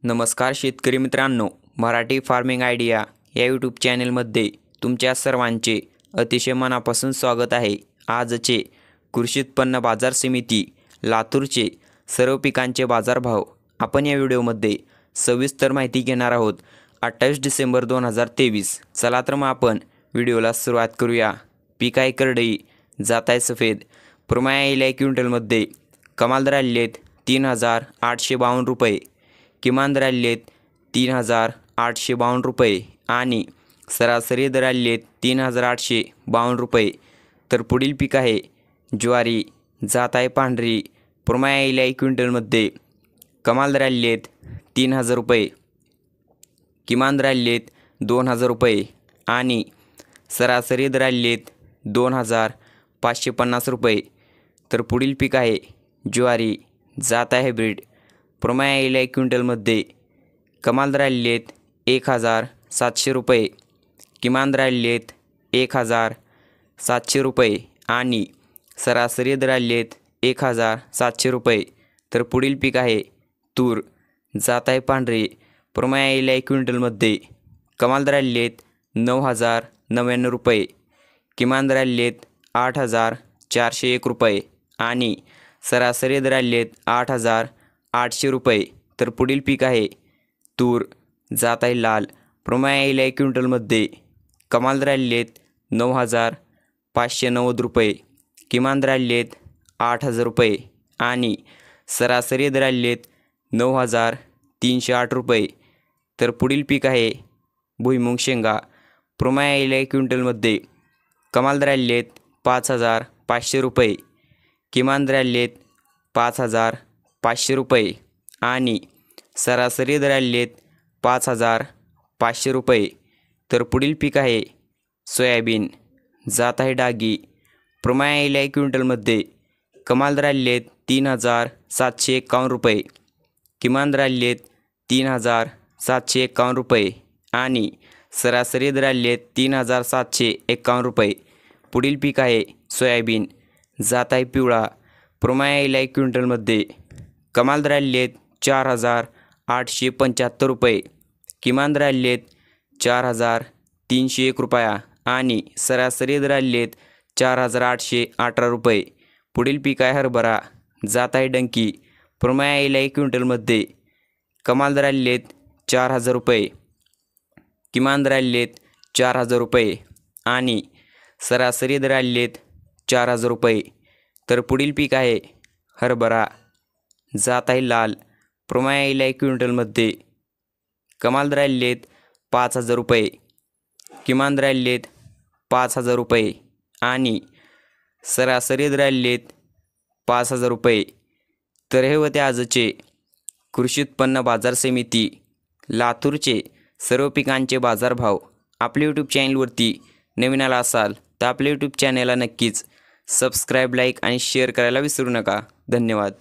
नमस्कार शेतकरी मित्रांनो, मराठी फार्मिंग आयडिया या यूट्यूब चॅनलमध्ये तुमच्या सर्वांचे अतिशय मनापासून स्वागत आहे। आजचे कृषी उत्पन्न बाजार समिती लातूरचे सर्व पिकांचे बाजारभाव आपण या व्हिडिओमध्ये सविस्तर माहिती घेणार आहोत। 28 डिसेंबर 2023। चला तर मग आपण व्हिडिओला सुरुवात करूया। पीक आहे करडई, जात आहे सफेद, प्रमाण येईल क्विंटलमध्ये कमाल दर आलेले आहेत 3852 रुपये, किमान दर आलेले आहेत 3852 रुपये आणि सरासरी दर आलेले आहेत 3852 रुपये। तर पुढील पीक आहे ज्वारी, जात आहे पांढरी, प्रमाण येईल क्विंटलमध्ये कमाल दर आलेले आहेत 3000 रुपये, किमान दर आलेले आहेत 2000 रुपये आणि सरासरी दर आलेले आहेत 2550 रुपये। तर पुढील पीक आहे ज्वारी, जात आहे हायब्रिड, प्रमाण येईल क्विंटलमध्ये कमाल दर आलेले आहेत 1700 रुपये, किमान दर आलेले आहेत 1700 रुपये आणि सरासरी दर आलेले आहेत 1700 रुपये। तर पुढील पीक आहे तूर, जात आहे पांढरे, प्रमाण येईल क्विंटलमध्ये कमाल दर आलेले आहेत 9099 रुपये, किमान दर आलेले आहेत 8401 रुपये आणि सरासरी दर आलेले आहेत 8800 रुपये। तर पुढील पीक आहे तूर, जात आहे लाल, प्रमाण येईल क्विंटलमध्ये कमाल दर आलेले आहेत 9590 रुपये, किमान दर आलेले आहेत 8000 रुपये आणि सरासरी दर आलेले आहेत 9308 रुपये। तर पुढील पीक आहे भुईमुग शेंगा, प्रमाण येईल क्विंटलमध्ये कमाल दर आलेले आहेत 5500 रुपये, किमान दर आलेले आहेत 5500 रुपये आणि सरासरी दर आलेले आहेत 5500 रुपये। तर पुढील पीक आहे सोयाबीन, जात आहे डागी, प्रमाण येईल क्विंटलमध्ये कमाल दर आलेले आहेत 3751 रुपये, किमान दर आलेले आहेत 3751 रुपये आणि सरासरी दर आलेले आहेत 3751 रुपये। पुढील पीक आहे सोयाबीन, जात आहे पिवळा, प्रमाण येईल क्विंटलमध्ये कमाल दर आलेले आहेत 4875 रुपये, किमान दर आलेले आहेत 4301 रुपया आणि सरासरी दर आलेले आहेत 4818 रुपये। पुढील पीक आहे हरभरा, जात आहे डंकी, प्रमाण येईल क्विंटलमध्ये कमाल दर आलेले आहेत 4000 रुपये, किमान दर आलेले आहेत 4000 रुपये आणि सरासरी दर आलेले आहेत 4000 रुपये। तर पुढील पीक आहे हरभरा, जात आहे लाल, प्रमाण येईल क्विंटलमध्ये कमाल दर आलेले आहेत 5000 रुपये, किमान दर आलेले आहेत 5000 रुपये आणि सरासरी दर आलेले आहेत 5000 रुपये। तर हे होते आजचे कृषी उत्पन्न बाजार समिती लातूरचे सर्व पिकांचे बाजारभाव। आपल्या यूट्यूब चॅनलवरती नवीन आला असाल तर आपल्या यूट्यूब चॅनलला नक्कीच सबस्क्राईब, लाईक आणि शेअर करायला विसरू नका। धन्यवाद।